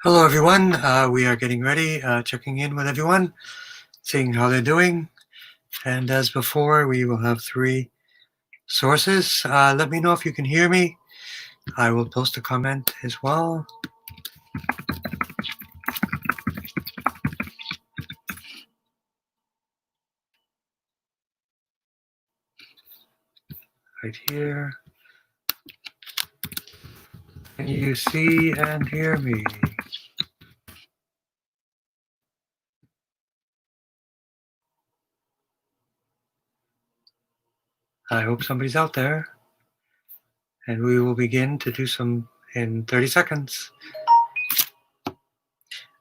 Hello, everyone. We are getting ready, checking in with everyone, seeing how they're doing. And as before, we will have three sources. Let me know if you can hear me. I will post a comment as well. Right here. Can you see and hear me? I hope somebody's out there. And we will begin to do some in 30 seconds.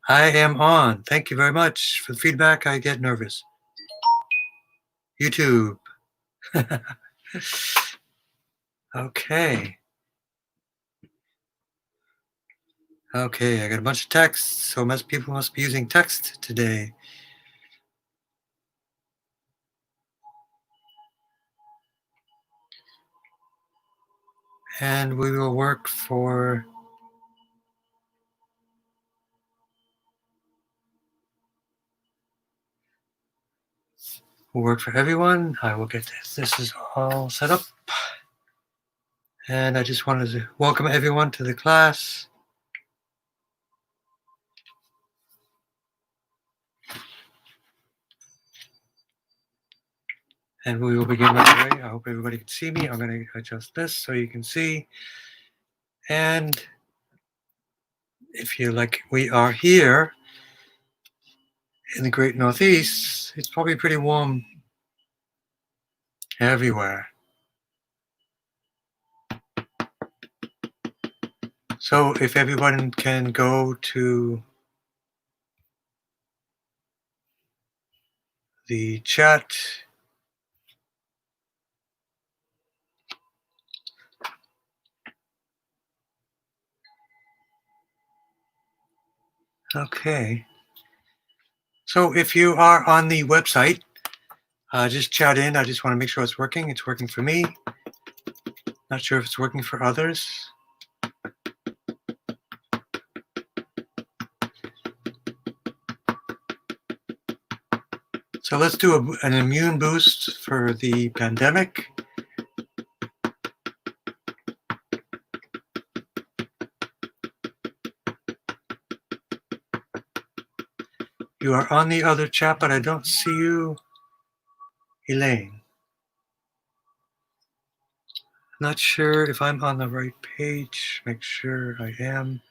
I am on. Thank you very much for the feedback. I get nervous. YouTube. Okay. Okay, I got a bunch of text, so most people must be using text today. And we will work for everyone. I will get this. This is all set up. And I just wanted to welcome everyone to the class. And we will begin right away. I hope everybody can see me. I'm going to adjust this so you can see. And if you like, we are here in the Great Northeast. It's probably pretty warm everywhere. So if everyone can go to the chat. Okay. So if you are on the website, just chat in. I just want to make sure it's working. It's working for me. Not sure if it's working for others. So let's do an immune boost for the pandemic. You are on the other chat, but I don't see you, Elaine. Not sure if I'm on the right page. Make sure I am.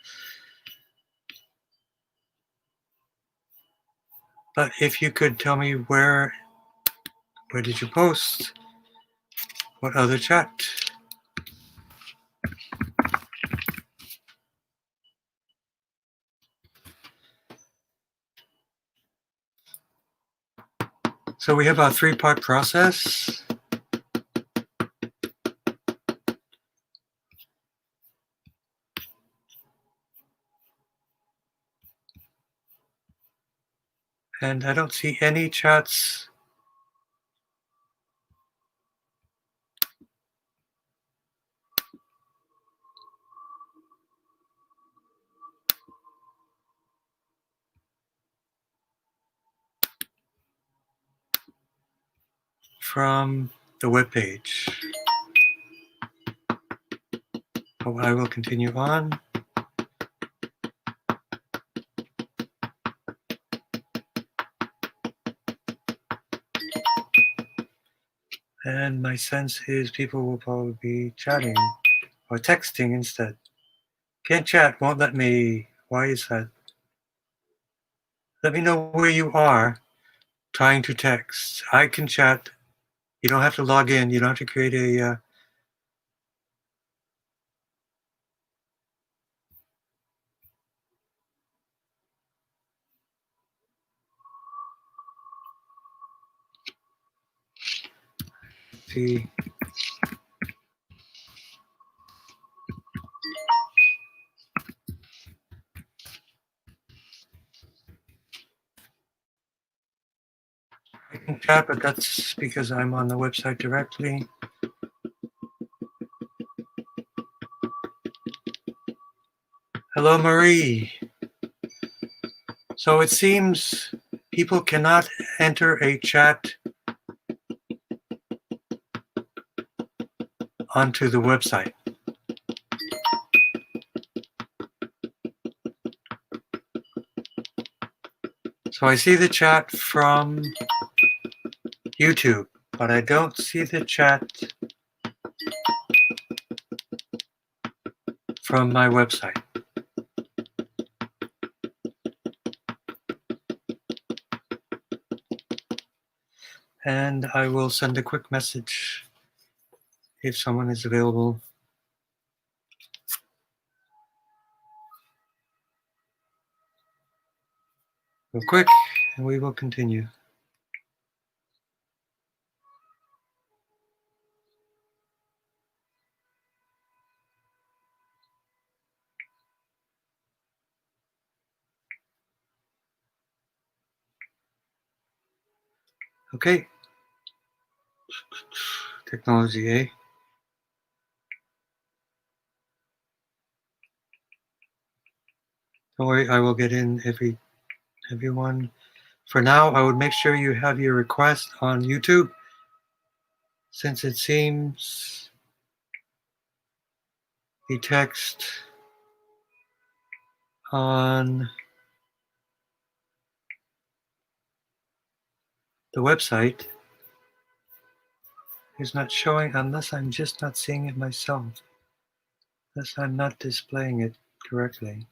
But if you could tell me where did you post? What other chat? So we have a three-part process. And I don't see any chats. From the web page. Oh, I will continue on. And my sense is people will probably be chatting or texting instead. Can't chat, won't let me. Why is that? Let me know where you are trying to text. I can chat. You don't have to log in. You don't have to create a see. I can chat, but that's because I'm on the website directly. Hello, Marie. So it seems people cannot enter a chat onto the website. So I see the chat from YouTube, but I don't see the chat from my website. And I will send a quick message if someone is available. Real quick, and we will continue. Okay. Technology, eh? Don't worry, I will get in everyone. For now, I would make sure you have your request on YouTube, since it seems the text on the website is not showing unless I'm just not seeing it myself, unless I'm not displaying it correctly.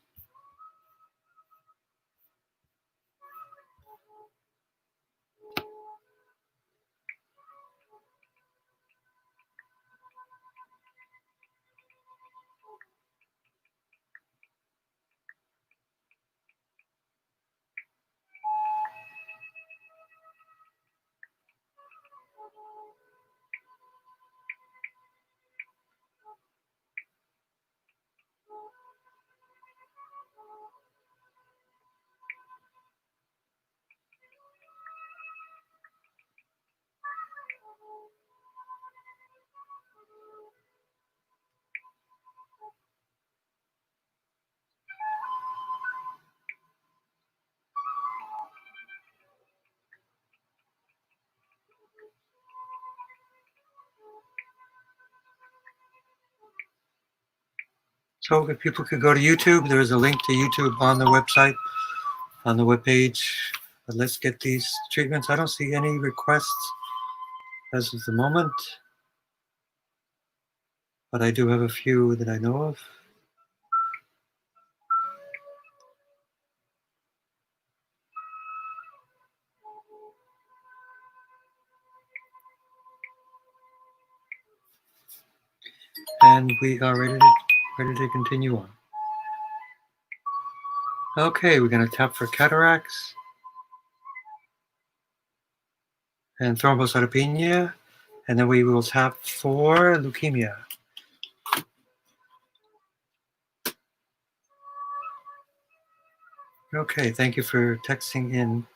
So if people could go to YouTube, there is a link to YouTube on the website, on the webpage. But let's get these treatments. I don't see any requests as of the moment, but I do have a few that I know of. And we are ready to continue on. Okay, we're going to tap for cataracts and thrombocytopenia, and then we will tap for leukemia. Okay, thank you for texting in.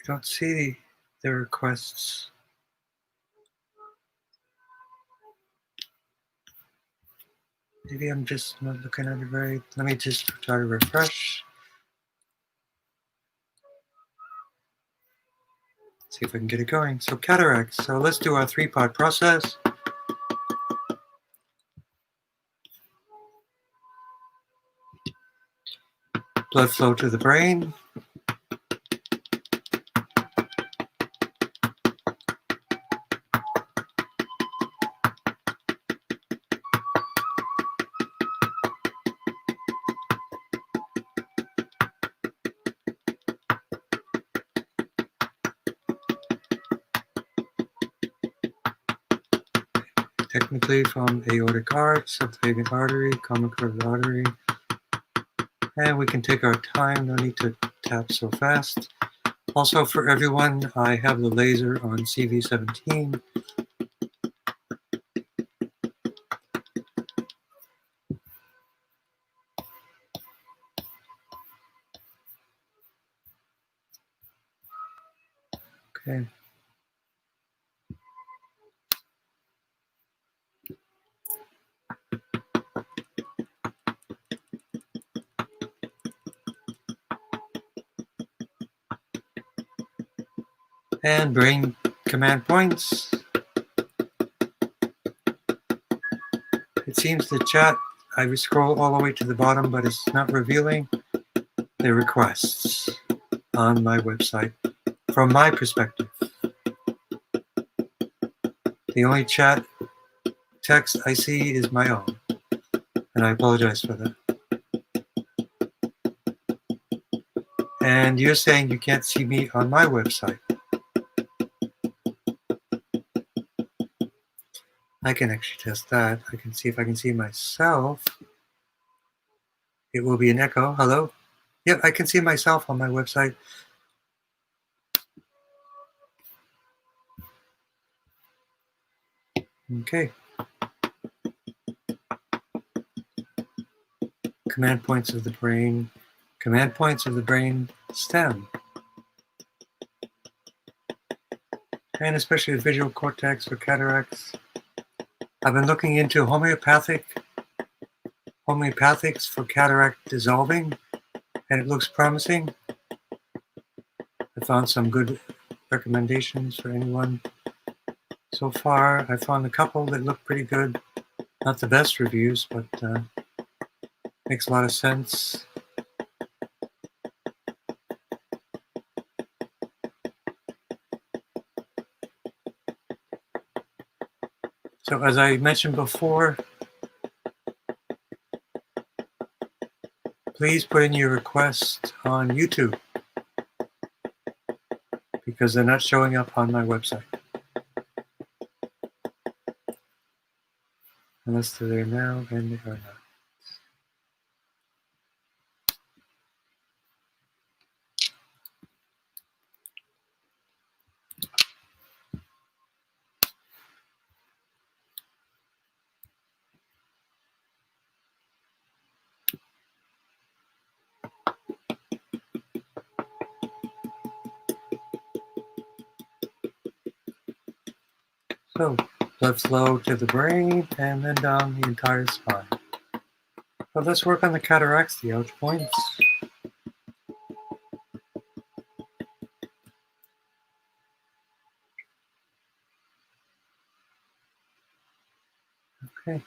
I don't see the requests. Maybe I'm just not looking at it right. Let me just try to refresh. See if I can get it going. So cataracts. So let's do our 3-part process. Blood flow to the brain. Technically from aortic arch, subclavian artery, common carotid artery. And we can take our time, no need to tap so fast. Also, for everyone, I have the laser on CV17. Okay. And brain command points. It seems the chat, I scroll all the way to the bottom, but it's not revealing the requests on my website. From my perspective, the only chat text I see is my own, and I apologize for that. And you're saying you can't see me on my website. I can actually test that. I can see if I can see myself. It will be an echo. Hello? Yep, I can see myself on my website. Okay. Command points of the brain. Command points of the brain stem. And especially the visual cortex for cataracts. I've been looking into homeopathics for cataract dissolving, and it looks promising. I found some good recommendations for anyone. So far, I found a couple that look pretty good. Not the best reviews, but makes a lot of sense. So as I mentioned before, please put in your request on YouTube because they're not showing up on my website. Unless they're there now, and they are not. So blood flow to the brain and then down the entire spine. So let's work on the cataracts, the ouch points. Okay.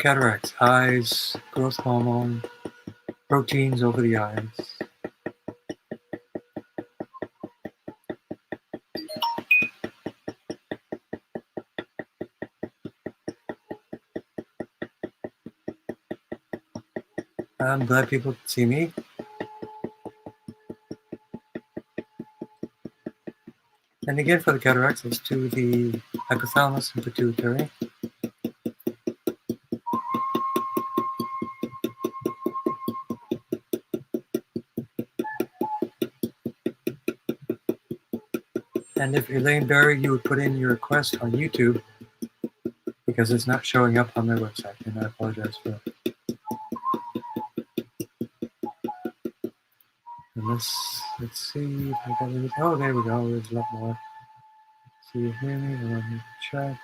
Cataracts, eyes, growth hormone, proteins over the eyes. I'm glad people see me. And again, for the cataracts, it's to the hypothalamus and pituitary. And if Elaine Berry, you would put in your request on YouTube because it's not showing up on their website, and I apologize for that. Let's see if I got anything. Oh, there we go. There's a lot more. See you hear me? I want to check.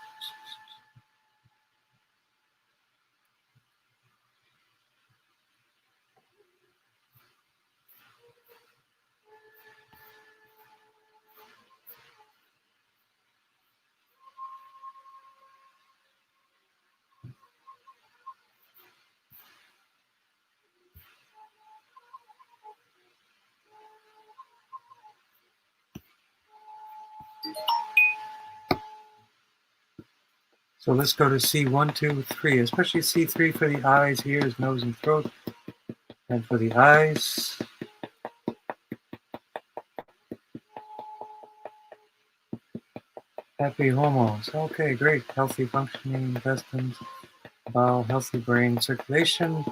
So let's go to C1, 2, 3, especially C3 for the eyes, ears, nose, and throat. And for the eyes, happy hormones. Okay, great. Healthy functioning intestines, bowel, healthy brain circulation,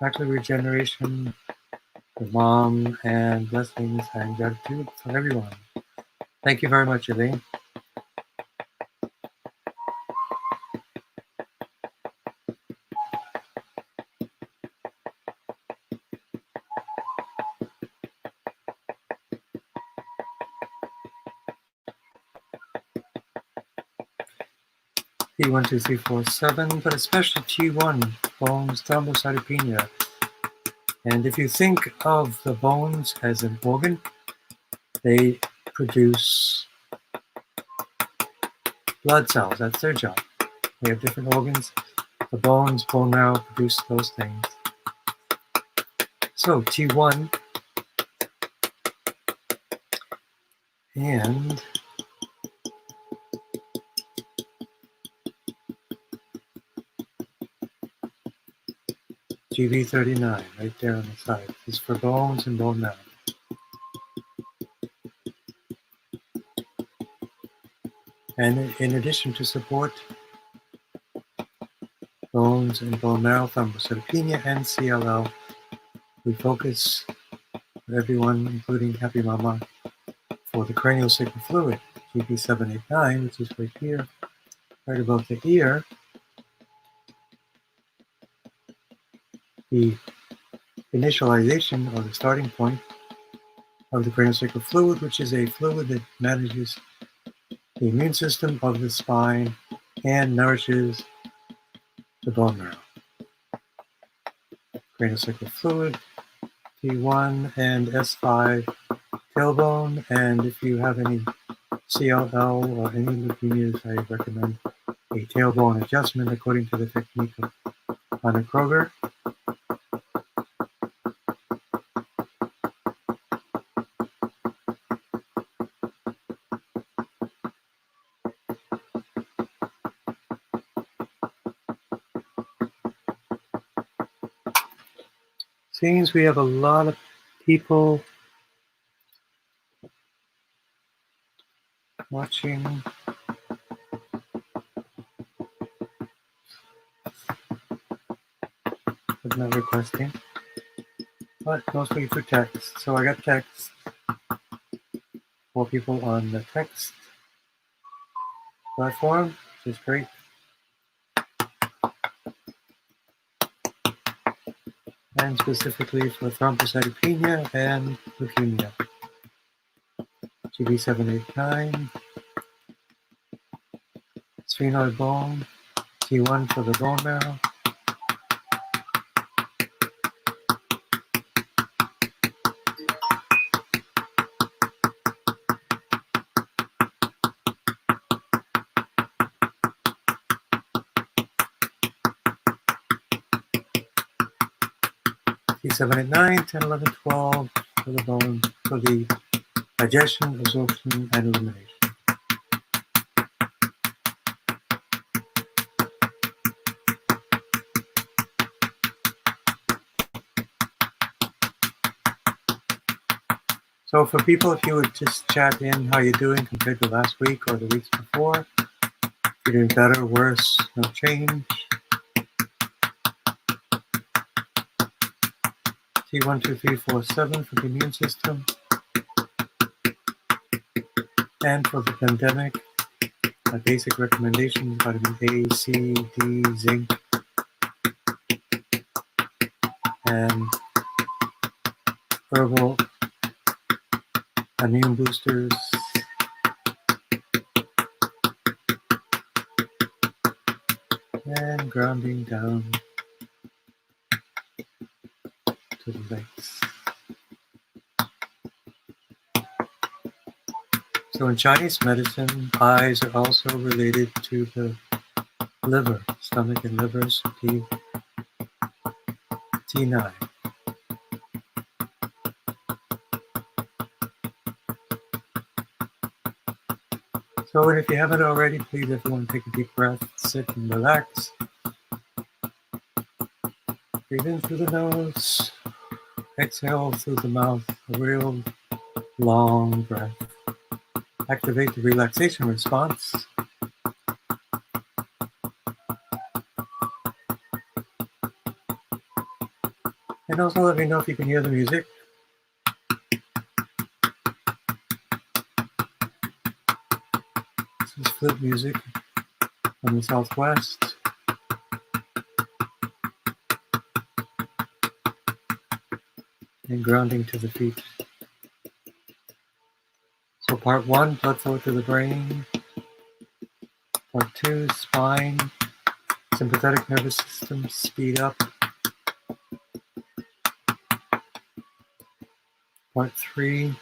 macular regeneration, for Mom, and blessings and gratitude for everyone. Thank you very much, Elaine. T12347, but especially T1, bones thrombocytopenia. And if you think of the bones as an organ, they produce blood cells. That's their job. We have different organs. The bones, bone marrow produce those things. So T1 and GB39 right there on the side. This is for bones and bone marrow. And in addition to support bones and bone marrow, thrombocytopenia, and CLL, we focus for everyone, including Happy Mama, for the cranial sacral fluid, GB789, which is right here, right above the ear. The initialization or the starting point of the cranial sacral fluid, which is a fluid that manages the immune system of the spine and nourishes the bone marrow. Cranial sacral fluid, T1 and S5 tailbone, and if you have any CLL or any leukemias, I recommend a tailbone adjustment according to the technique of Anna Kroger. Seems we have a lot of people watching. But not requesting, but mostly for text. So I got text for people on the text platform, which is great. And specifically for thrombocytopenia and leukemia. GB789, sphenoid bone, T1 for the bone marrow. T789, 10, 11, 12 for the bone, for the digestion, absorption, and elimination. So for people, if you would just chat in how you're doing compared to last week or the weeks before, if you're doing better, worse, no change. T12347 for the immune system. And for the pandemic, my basic recommendations, vitamin A, C, D, zinc, and herbal immune boosters. And grounding down to the legs. So in Chinese medicine, eyes are also related to the liver, stomach and liver, so T9. So if you haven't already, please everyone take a deep breath, sit and relax. Breathe in through the nose, exhale through the mouth, a real long breath. Activate the relaxation response. And also let me know if you can hear the music. flute music from the southwest. And grounding to the feet. So part 1, blood flow to the brain. Part 2, spine, sympathetic nervous system, speed up. Part 3,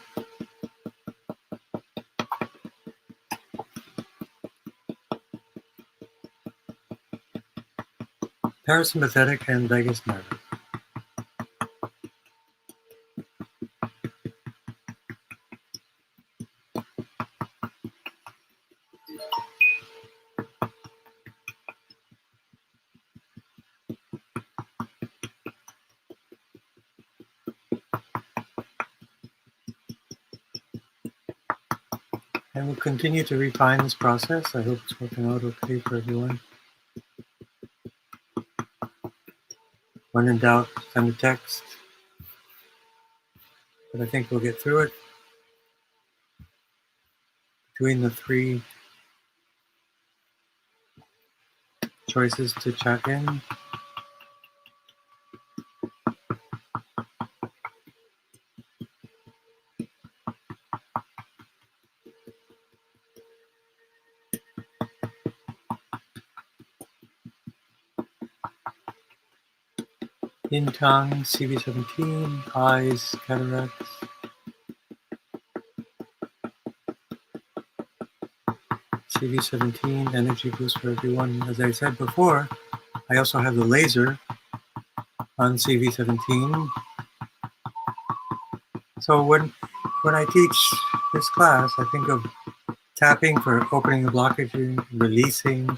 parasympathetic and vagus nerve. And we'll continue to refine this process. I hope it's working out okay for everyone. When in doubt, send a text. But I think we'll get through it. Between the 3 choices to chat in. Yin Tang, CV17, eyes, cataracts. CV17, energy boost for everyone. As I said before, I also have the laser on CV17. So when I teach this class, I think of tapping for opening the blockage, releasing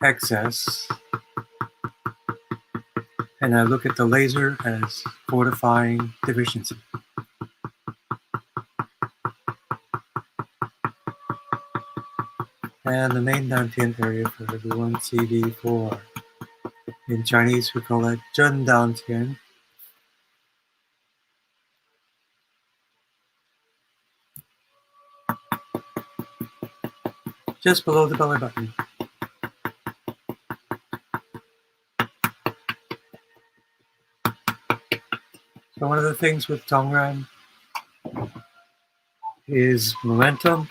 excess. And I look at the laser as fortifying deficiency. And the main Dantian area for everyone, CV4. In Chinese, we call that Zhen Dantian. Just below the belly button. So one of the things with Tongren is momentum,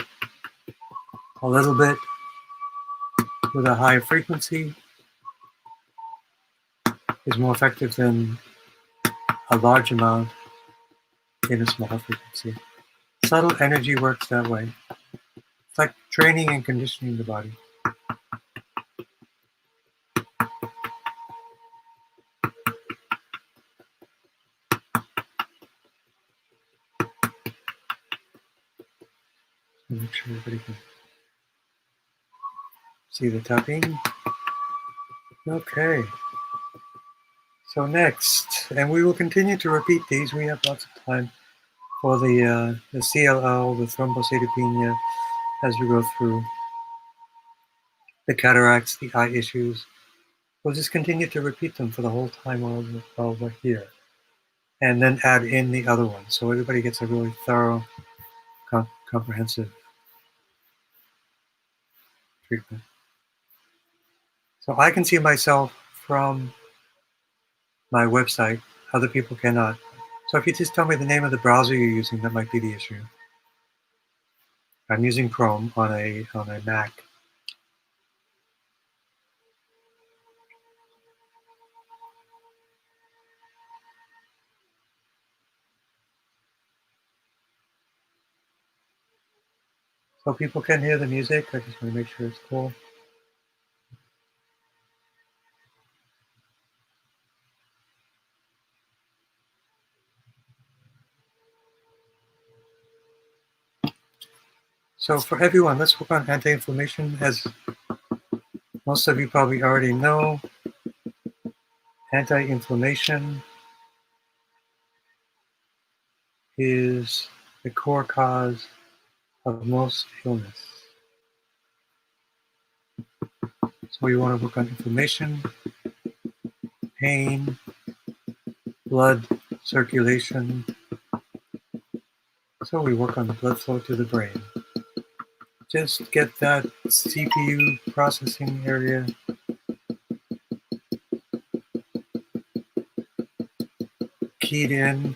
a little bit with a high frequency is more effective than a large amount in a small frequency. Subtle energy works that way. It's like training and conditioning the body. Make sure everybody can see the tapping. Okay. So next, and we will continue to repeat these. We have lots of time for the CLL, the thrombocytopenia, as we go through the cataracts, the eye issues. We'll just continue to repeat them for the whole time while we're here, and then add in the other ones, so everybody gets a really thorough, comprehensive treatment. So I can see myself from my website. Other people cannot. So if you just tell me the name of the browser you're using, that might be the issue. I'm using Chrome on a Mac. So people can hear the music. I just want to make sure it's cool. So for everyone, let's work on anti-inflammation. As most of you probably already know, anti-inflammation is the core cause of most illness. So we want to work on inflammation, pain, blood circulation. So we work on the blood flow to the brain. just get that CPU processing area keyed in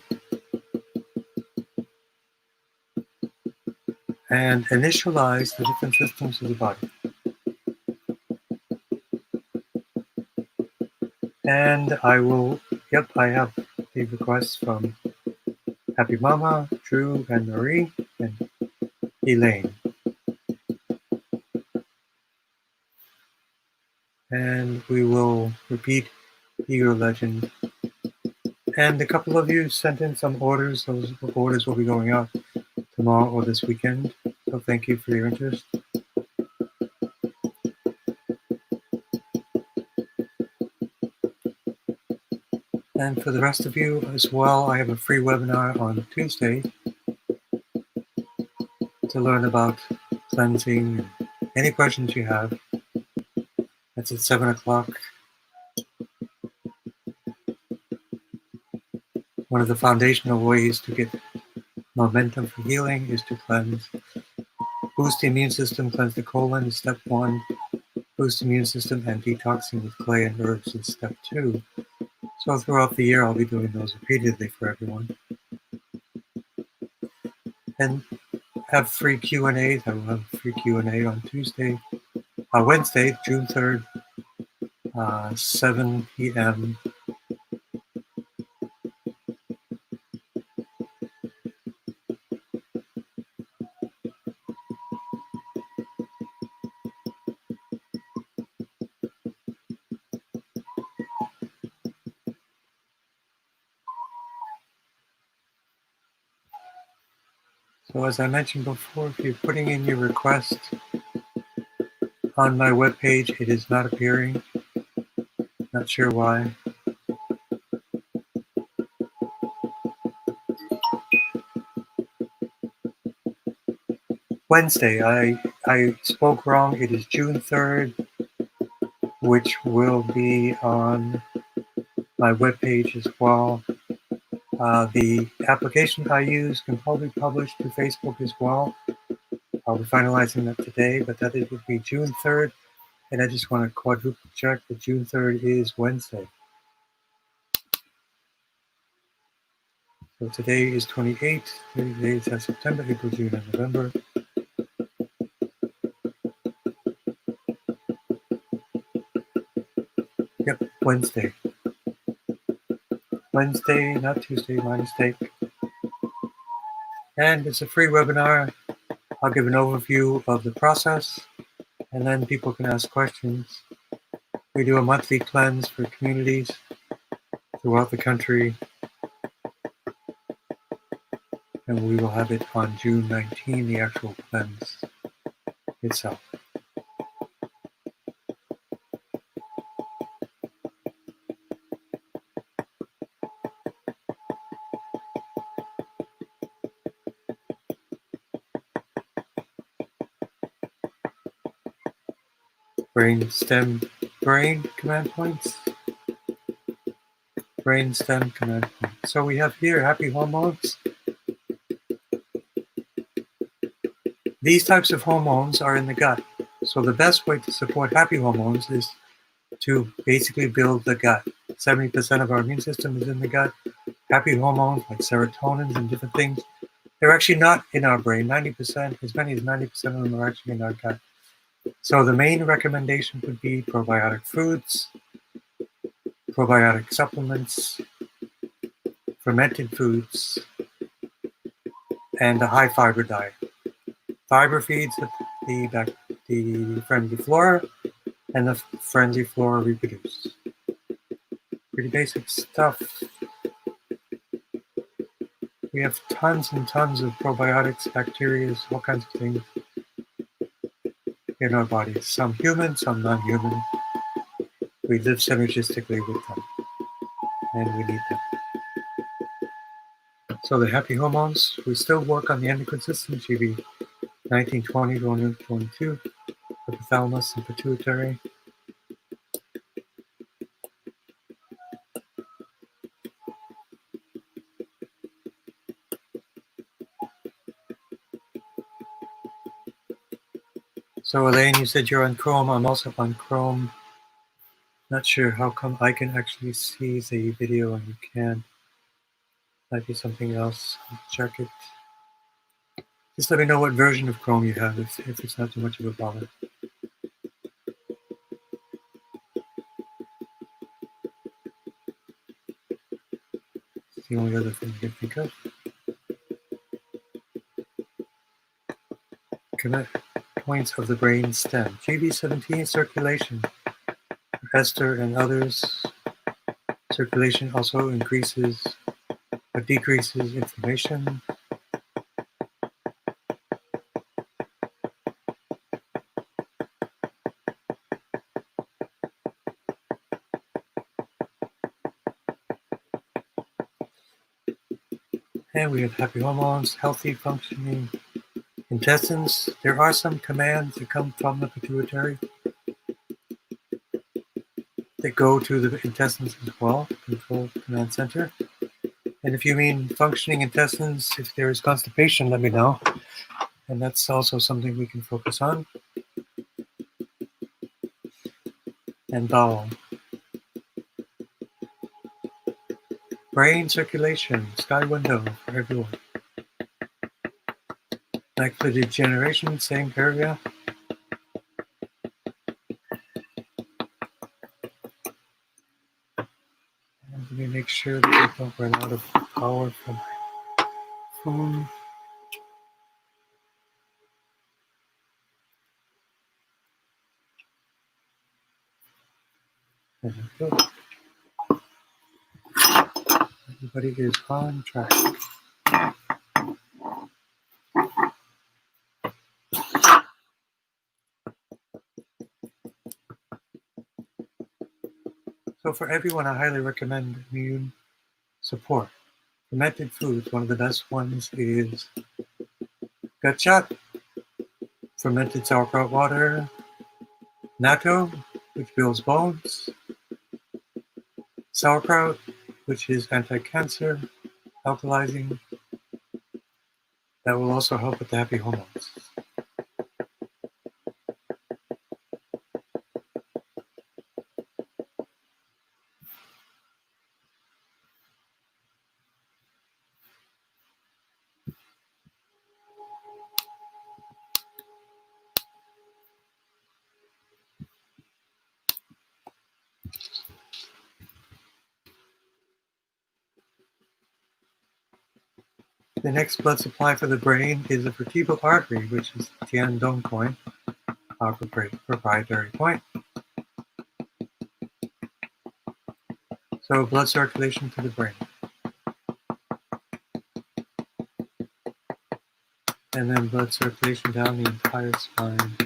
and initialize the different systems of the body. And I have the requests from Happy Mama, Drew, and Marie, and Elaine. And we will repeat Hero Legend. And a couple of you sent in some orders. Those orders will be going out tomorrow or this weekend. So thank you for your interest. And for the rest of you as well, I have a free webinar on Tuesday to learn about cleansing and any questions you have. That's at 7 o'clock. One of the foundational ways to get momentum for healing is to cleanse. Boost the immune system, cleanse the colon is step 1. Boost the immune system and detoxing with clay and herbs is step 2. So throughout the year, I'll be doing those repeatedly for everyone. And have free Q&As. I will have free Q&A on Wednesday, June 3rd, 7 p.m. So as I mentioned before, if you're putting in your request on my webpage, it is not appearing. Not sure why. Wednesday, I spoke wrong. It is June 3rd, which will be on my webpage as well. The application I use can probably publish to Facebook as well. I'll be finalizing that today, but that it would be June 3rd. And I just want to quadruple check that June 3rd is Wednesday. So today is 28, 30 days of September, April, June, and November. Yep, Wednesday. Wednesday, not Tuesday, my mistake. And it's a free webinar. I'll give an overview of the process, and then people can ask questions. We do a monthly cleanse for communities throughout the country, and we will have it on June 19, the actual cleanse itself. Brain command points. Brain stem command points. So we have here happy hormones. These types of hormones are in the gut. So the best way to support happy hormones is to basically build the gut. 70% of our immune system is in the gut. Happy hormones like serotonin and different things, they're actually not in our brain. 90%, as many as 90% of them are actually in our gut. So the main recommendation would be probiotic foods, probiotic supplements, fermented foods, and a high fiber diet. Fiber feeds the friendly flora, and the friendly flora reproduce. Pretty basic stuff. We have tons and tons of probiotics, bacteria, all kinds of things in our bodies. Some human, some non-human. We live synergistically with them, and we need them. So the happy hormones, we still work on the endocrine system, GB 1920 going into 22, hypothalamus and pituitary. So Elaine, you said you're on Chrome. I'm also on Chrome. Not sure how come I can actually see the video and you can't. Might be something else. I'll check it. Just let me know what version of Chrome you have if it's not too much of a bother. It's the only other thing I can think of. Connect points of the brain stem. GB17 circulation. For Esther and others, circulation also increases or decreases inflammation. And we have happy hormones, healthy functioning intestines. There are some commands that come from the pituitary that go to the intestines as well, control command center. And if you mean functioning intestines, if there is constipation, let me know. And that's also something we can focus on. And bowel. Brain circulation, sky window for everyone. Macular degeneration, same area. And let me make sure that we don't run out of power from my phone. There we go. Everybody is on track. So for everyone, I highly recommend immune support. Fermented foods, one of the best ones is gut shot, fermented sauerkraut water, natto, which builds bones, sauerkraut, which is anti-cancer, alkalizing. That will also help with the happy hormones. The next blood supply for the brain is the vertebral artery, which is Tiandong point, our proprietary point. So blood circulation to the brain. And then blood circulation down the entire spine.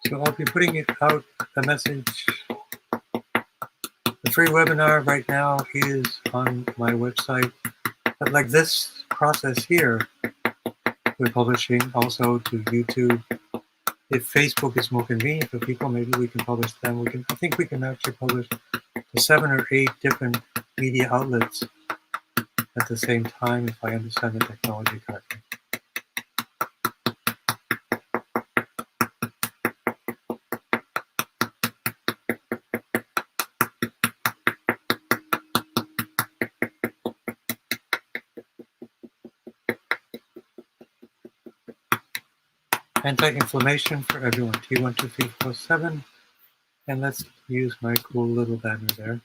So I'll be putting it out, a message. The free webinar right now is on my website. But like this process here, we're publishing also to YouTube. If Facebook is more convenient for people, maybe we can publish them. I think we can actually publish to 7 or 8 different media outlets at the same time, if I understand the technology correctly. Anti-inflammation for everyone, T12347. And let's use my cool little banner there.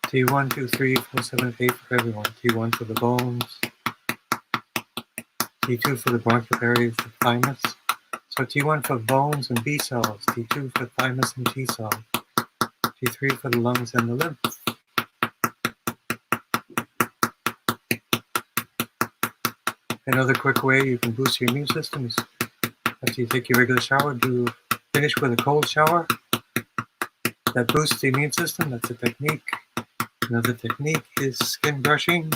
T123478 for everyone. T1 for the bones. T2 for the bronchial area of the thymus. So T1 for bones and B cells. T2 for thymus and T cells. T3 for the lungs and the lymph. Another quick way you can boost your immune system is after you take your regular shower, finish with a cold shower. That boosts the immune system. That's a technique. Another technique is skin brushing.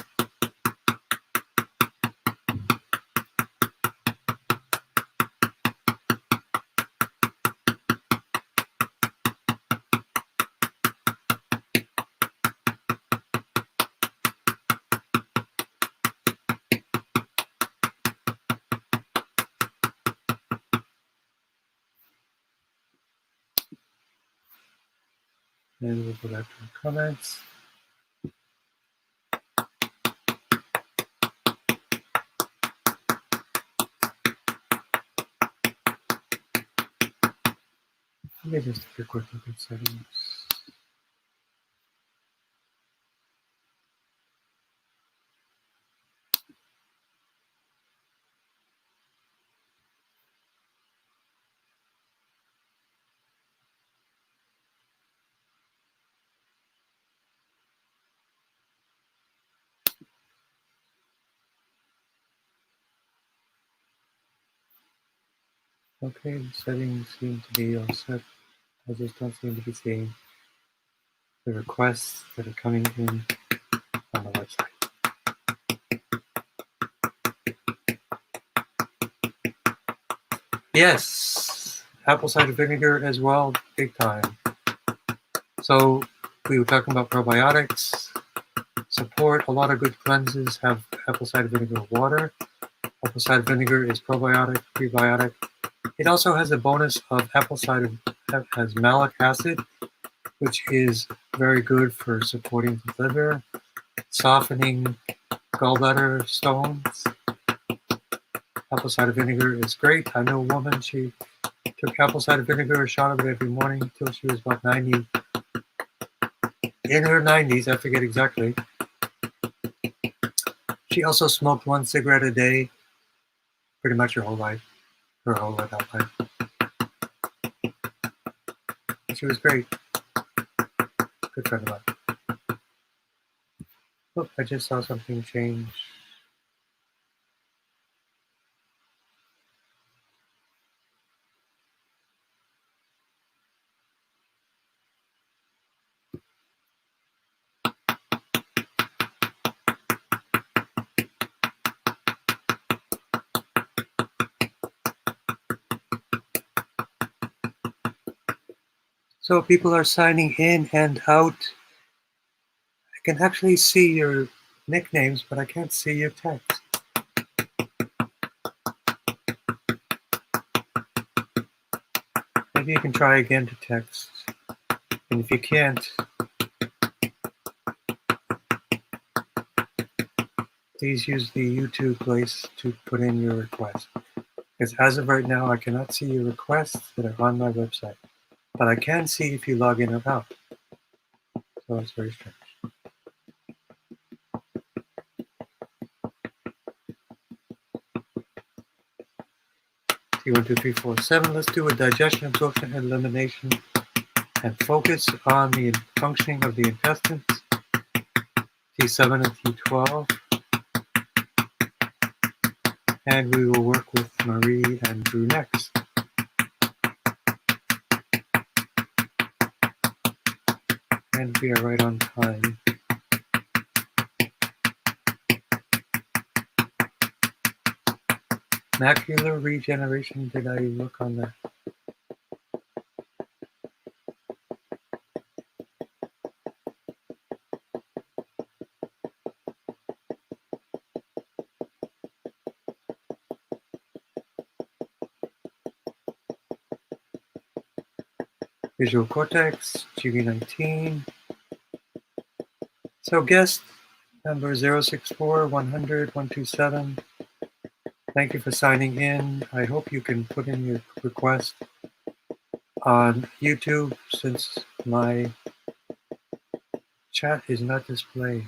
And we'll go back to the comments. Let me just take a quick look at settings. Okay, the settings seem to be all set. I just don't seem to be seeing the requests that are coming in on the website. Yes, apple cider vinegar as well, big time. So we were talking about probiotics. Support a lot of good cleanses have apple cider vinegar water. Apple cider vinegar is probiotic, prebiotic. It also has a bonus of apple cider has malic acid, which is very good for supporting the liver, softening gallbladder stones. Apple cider vinegar is great. I know a woman, she took apple cider vinegar, a shot of it every morning until she was about 90. In her 90s, I forget exactly. She also smoked one cigarette a day, pretty much her whole adult life. She was great. Good friend of mine. Look, I just saw something change. So people are signing in and out. I can actually see your nicknames, but I can't see your text. Maybe you can try again to text. And if you can't, please use the YouTube place to put in your request. Because as of right now, I cannot see your requests that are on my website. But I can see if you log in or out. So it's very strange. T1, 2, 3, 4, 7. Let's do a digestion, absorption, and elimination, and focus on the functioning of the intestines. T7 and T12. And we will work with Marie and Drew next. And we are right on time. Macular regeneration, did I look on that? Visual cortex, GV19. So guest number 064 100 127. Thank you for signing in. I hope you can put in your request on YouTube since my chat is not displaying.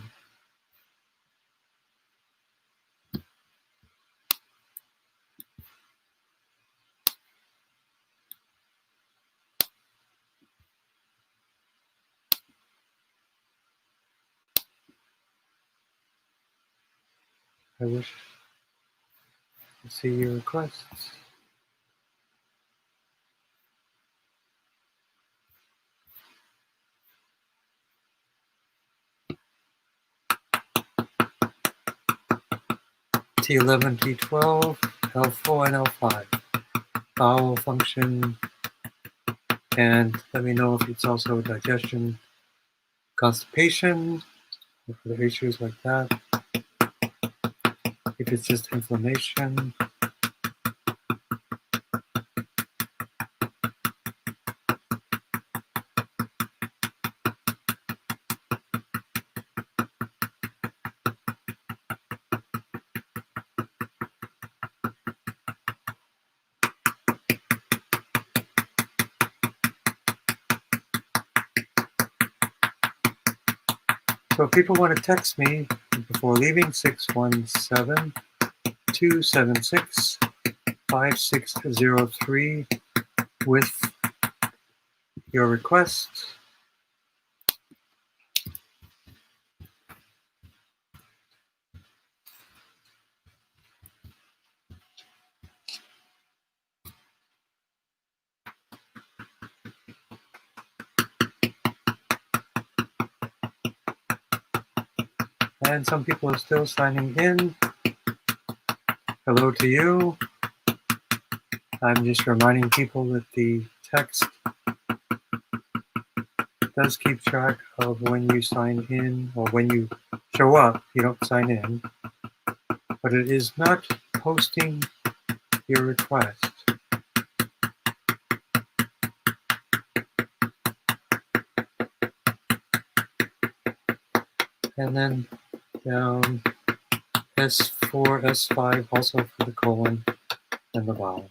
I wish to see your requests. T11, T12, L4, and L5. Bowel function, and let me know if it's also digestion, constipation, or other issues like that. If it's just inflammation. So if people want to text me before leaving, 617-276-5603 with your request. And some people are still signing in. Hello to you. I'm just reminding people that the text does keep track of when you sign in or when you show up. You don't sign in, but it is not posting your request. And then down S4, S5 also for the colon and the bowel.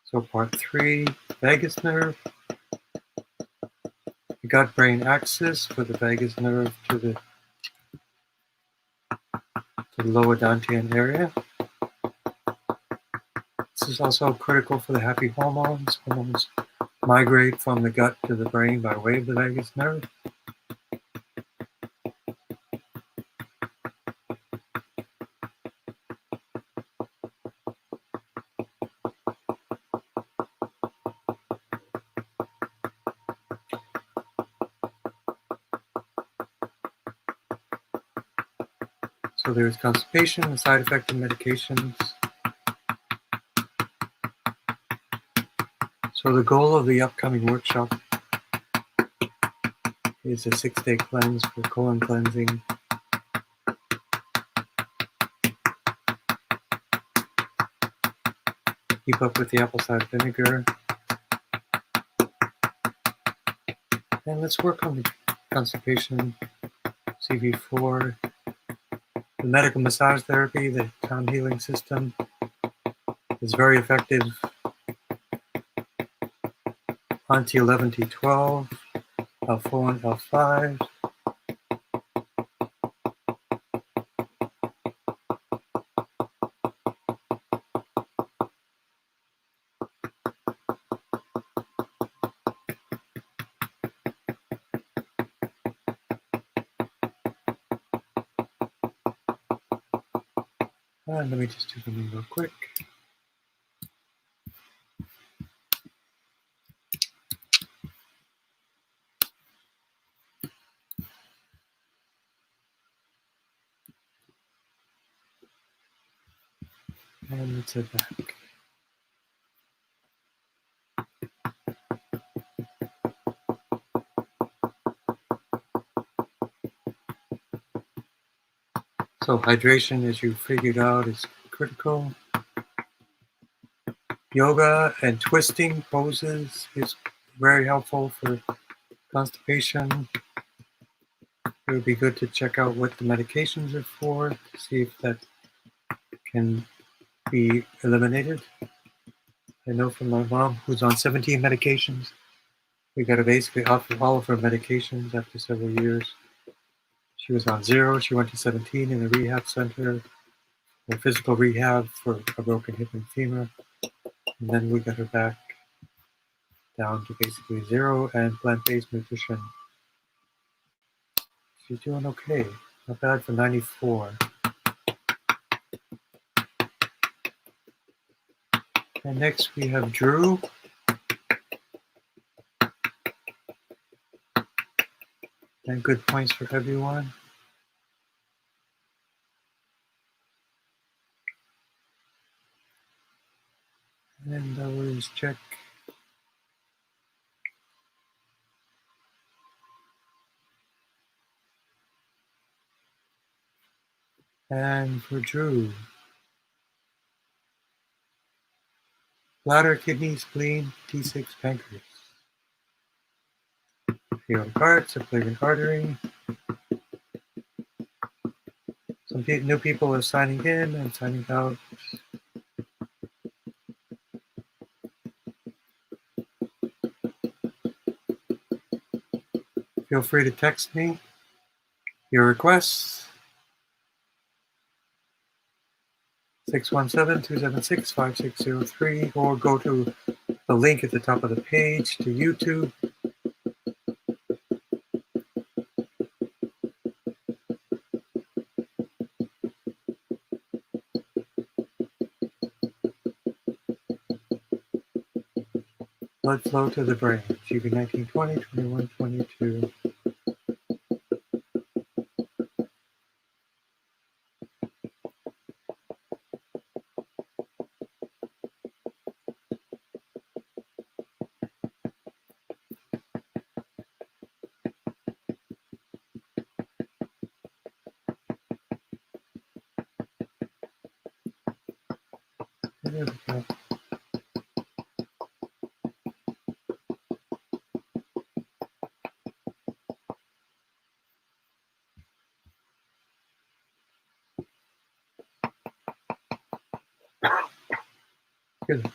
So part 3, vagus nerve, the gut-brain axis for the vagus nerve to the lower dantian area. This is also critical for the happy hormones. Hormones migrate from the gut to the brain by way of the vagus nerve. So there's constipation and side effect of medications. So the goal of the upcoming workshop is a 6-day cleanse for colon cleansing. Keep up with the apple cider vinegar. And let's work on the constipation, CV4, the medical massage therapy, the Tom Healing System is very effective on T11, T12, L4, and L5. And let me just do something real quick. And let's head back. So hydration, as you figured out, is critical. Yoga and twisting poses is very helpful for constipation. It would be good to check out what the medications are for to see if that can be eliminated. I know from my mom, who's on 17 medications, we got to basically off all of her medications after several years. She was on 0. She went to 17 in a rehab center for physical rehab for a broken hip and femur. And then we got her back down to basically 0 and plant-based nutrition. She's doing okay. Not bad for 94. And next we have Drew. And good points for everyone. And always check. And for Drew, bladder, kidney, spleen, T6, pancreas. Feeling heart, subclavian artery. Some new people are signing in and signing out. Feel free to text me your requests. 617-276-5603, or go to the link at the top of the page to YouTube. Blood flow to the brain, GB 1920, 21, 22. There we go. Good.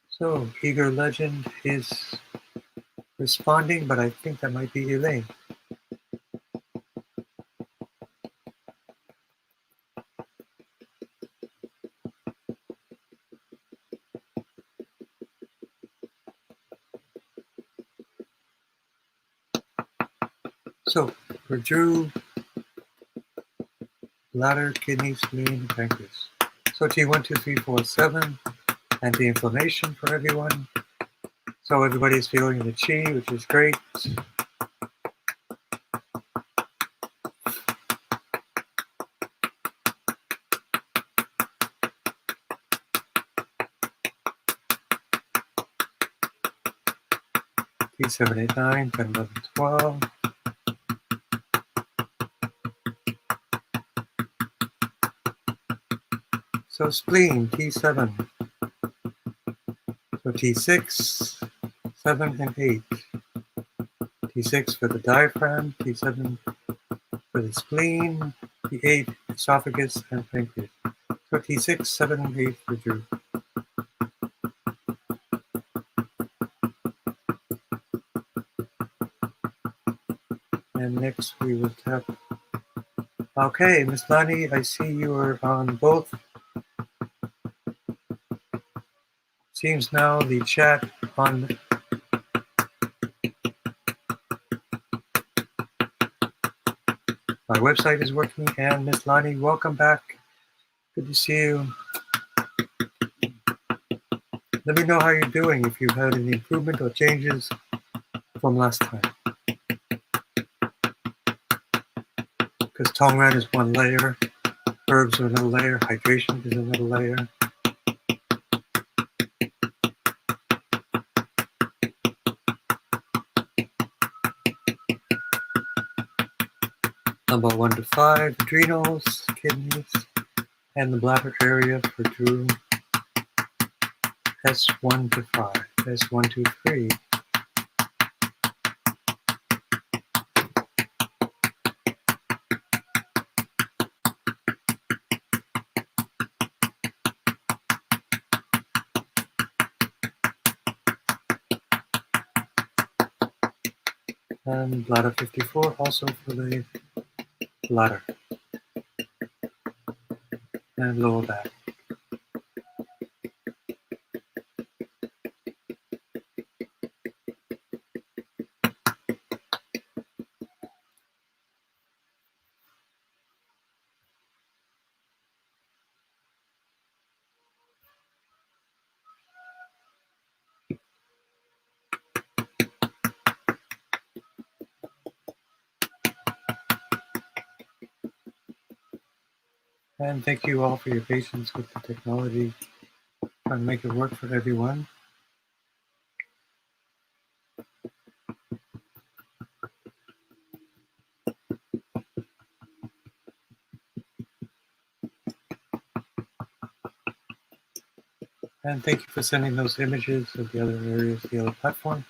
So, Eager Legend is responding, but I think that might be Elaine. So, for Drew, bladder, kidney, spleen, pancreas. So T12347, anti-inflammation for everyone. So everybody's feeling the chi, which is great. T789, 10, 11, 12. So spleen, T7. So T6, 7, and 8. T6 for the diaphragm, T7 for the spleen, T8, esophagus, and pancreas. So T6, 7, and 8 for Drew. And next we will tap. Okay, Miss Lani, I see you are on both. Seems now the chat on my website is working. And Miss Lani, welcome back. Good to see you. Let me know how you're doing, if you've had any improvement or changes from last time. Because Tongran is one layer, herbs are another layer, hydration is another layer. Number 1 to 5, adrenals, kidneys, and the bladder area for Drew. S1 to 5, S1 to 3. And bladder 54, also for the bladder and lower back. And thank you all for your patience with the technology, trying to make it work for everyone. And thank you for sending those images of the other areas, the other platforms.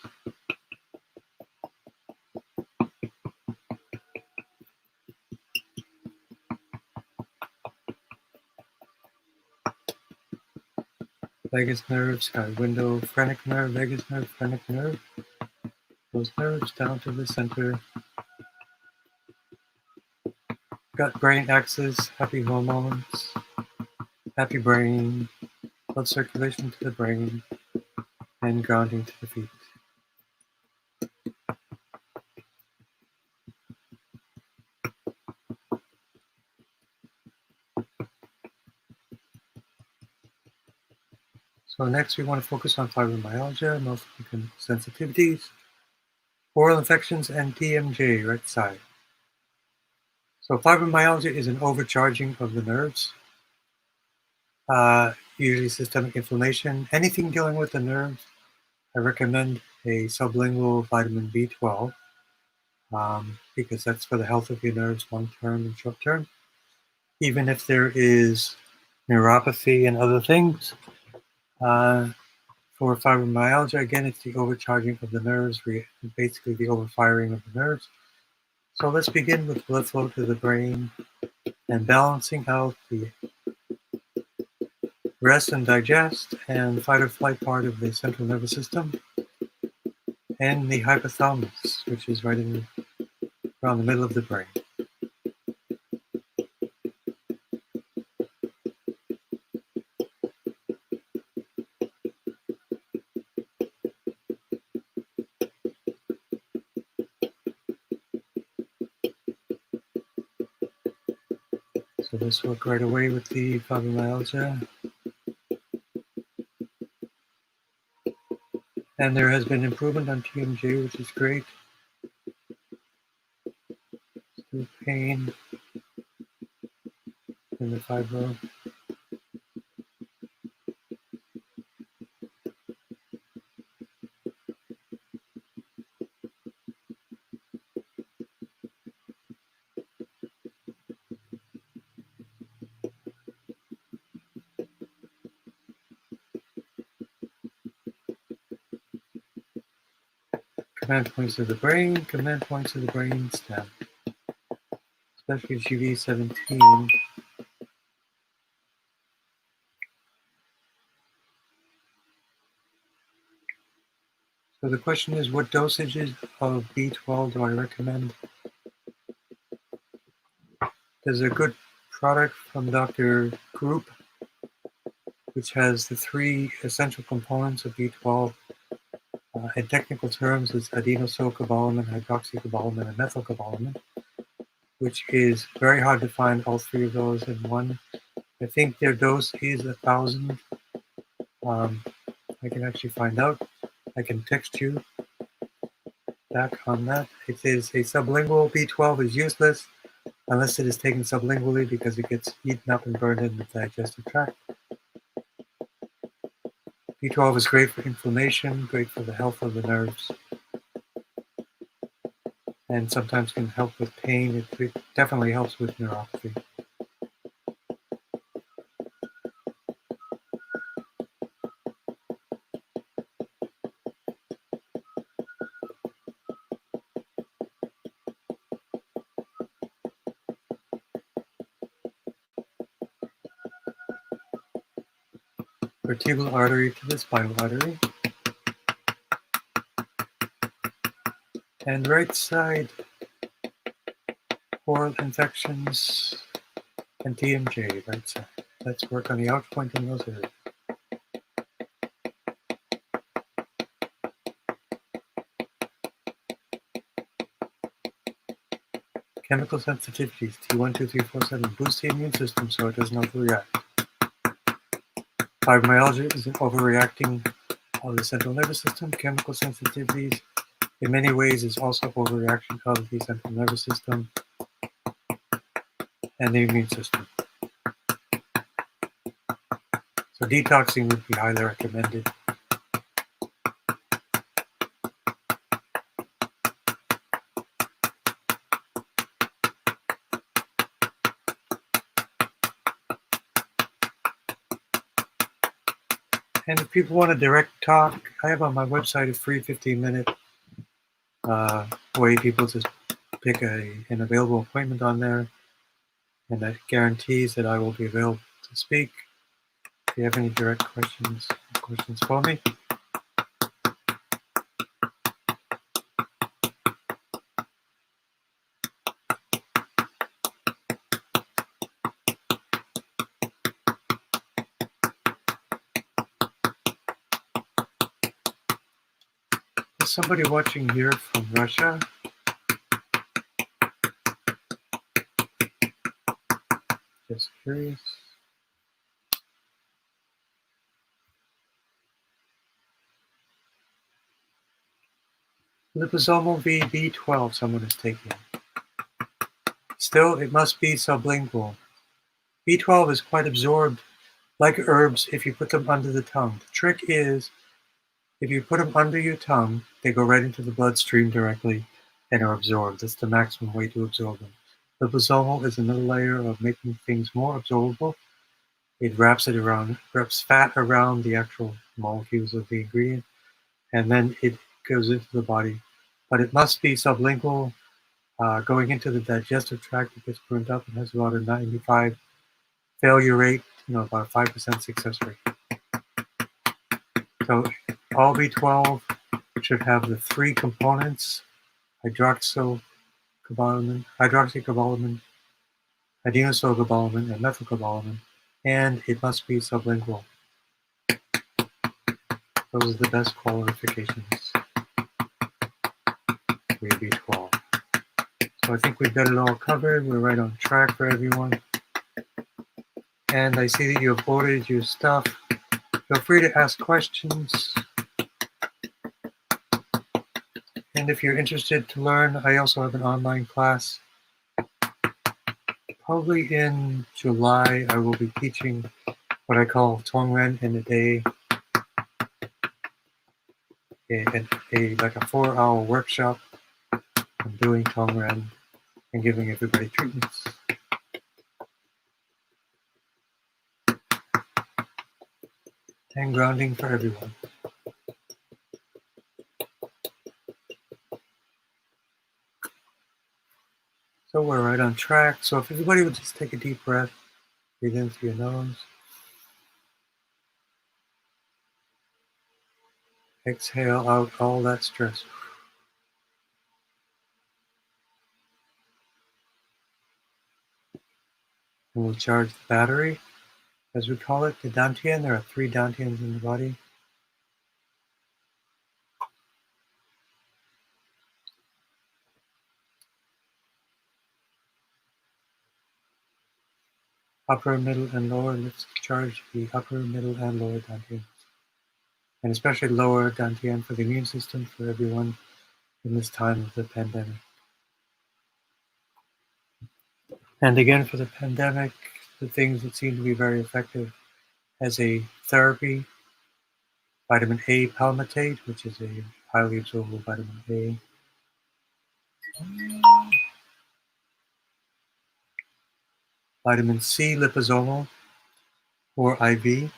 Vagus nerve, sky window, phrenic nerve, vagus nerve, phrenic nerve. Those nerves down to the center. Gut-brain axis, happy hormones, happy brain, blood circulation to the brain, and grounding to the feet. So next we want to focus on fibromyalgia, multiple sensitivities, oral infections, and TMJ, right side. So fibromyalgia is an overcharging of the nerves, usually systemic inflammation. Anything dealing with the nerves, I recommend a sublingual vitamin B12 because that's for the health of your nerves long-term and short-term. Even if there is neuropathy and other things, for fibromyalgia, again, it's the overcharging of the nerves, basically the overfiring of the nerves. So let's begin with blood flow to the brain and balancing out the rest and digest and fight or flight part of the central nervous system and the hypothalamus, which is right around the middle of the brain. So let's work right away with the fibromyalgia. And there has been improvement on TMJ, which is great. Still pain in the fibro. Command points to the brain, command points to the brain stem, especially GV17. So the question is, what dosages of B12 do I recommend? There's a good product from Dr. Group, which has the three essential components of B12. In technical terms, it's adenosylcobalamin, hydroxycobalamin, and methylcobalamin, which is very hard to find all three of those in one. I think their dose is 1,000. I can actually find out. I can text you back on that. It is a sublingual. B12 is useless unless it is taken sublingually because it gets eaten up and burned in the digestive tract. B12 is great for inflammation, great for the health of the nerves, and sometimes can help with pain. It definitely helps with neuropathy. Vertebral artery to the spinal artery. And right side, oral infections and TMJ, right side. Let's work on the out point in those areas. Chemical sensitivities, T1, 2, 3, 4, 7, boost the immune system so it doesn't overreact. Fibromyalgia is an overreacting of the central nervous system. Chemical sensitivities, in many ways, is also overreaction of the central nervous system and the immune system. detoxing would be highly recommended. And if people want a direct talk, I have on my website a free 15-minute way people to pick an available appointment on there, and that guarantees that I will be available to speak. If you have any direct questions for me. There's somebody watching here from Russia. Just curious. Liposomal V B12 someone is taking. Still, it must be sublingual. B12 is quite absorbed like herbs if you put them under the tongue. The trick is, if you put them under your tongue, they go right into the bloodstream directly and are absorbed. That's the maximum way to absorb them. Liposomal is another layer of making things more absorbable. It wraps fat around the actual molecules of the ingredient, and then it goes into the body. But it must be sublingual, going into the digestive tract. It gets burned up and has about a 95 failure rate, about a 5% success rate. So all B12 should have the three components: hydroxycobalamin, adenosylcobalamin, and methylcobalamin, and it must be sublingual. Those are the best qualifications for B12. So I think we've got it all covered. We're right on track for everyone. And I see that you have ordered your stuff. Feel free to ask questions. And if you're interested to learn, I also have an online class. Probably in July, I will be teaching what I call Tongren in a day, like a 4-hour workshop on doing Tongren and giving everybody treatments. And grounding for everyone. So we're right on track. So if everybody would just take a deep breath, breathe in through your nose. Exhale out all that stress. And we'll charge the battery, as we call it, the Dantian. There are 3 Dantians in the body. Upper, middle, and lower. Let's charge the upper, middle, and lower Dantians. And especially lower Dantian for the immune system for everyone in this time of the pandemic. And again, for the pandemic, the things that seem to be very effective as a therapy: vitamin A palmitate, which is a highly absorbable vitamin A. Vitamin C liposomal or IV.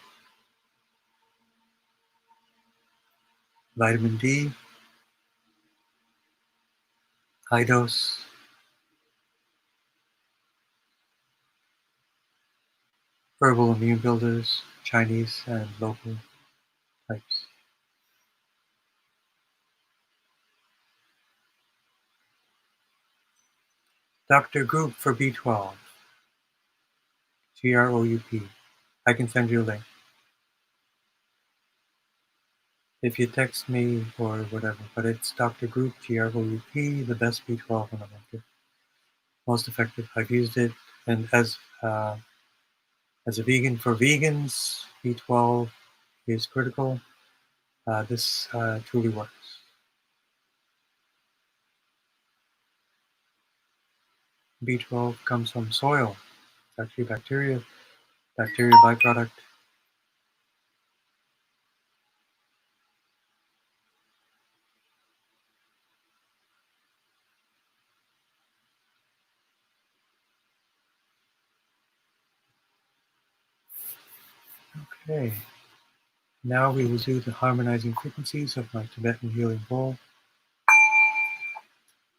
Vitamin D, high dose. Herbal immune builders, Chinese and local types. Dr. Group for B12. GROUP. I can send you a link. If you text me or whatever, but it's Dr. Group, GROUP, the best B12 on the market. Most effective. I've used it, and as a vegan for vegans, B12 is critical. This truly works. B12 comes from soil. It's actually bacteria byproduct. Okay. Now we will do the harmonizing frequencies of my Tibetan healing bowl,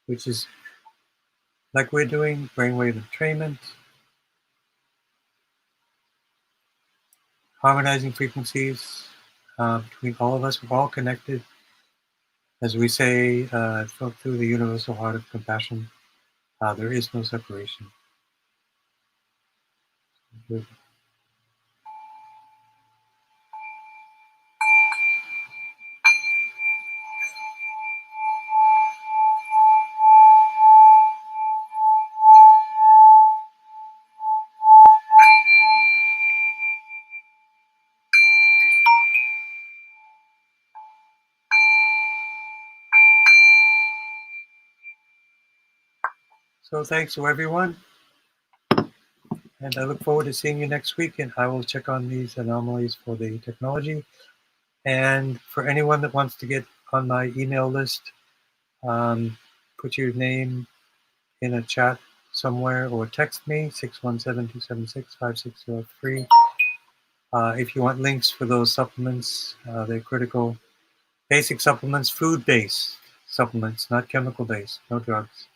which is like we're doing brainwave entrainment, harmonizing frequencies between all of us. We're all connected. As we say, through the universal heart of compassion, there is no separation. Good. So thanks to everyone, and I look forward to seeing you next week, and I will check on these anomalies for the technology. And for anyone that wants to get on my email list, put your name in a chat somewhere or text me, 617-276-5603. If you want links for those supplements, they're critical. Basic supplements, food-based supplements, not chemical-based, no drugs.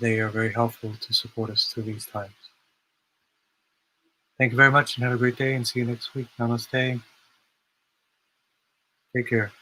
They are very helpful to support us through these times. Thank you very much and have a great day, and see you next week. Namaste. Take care.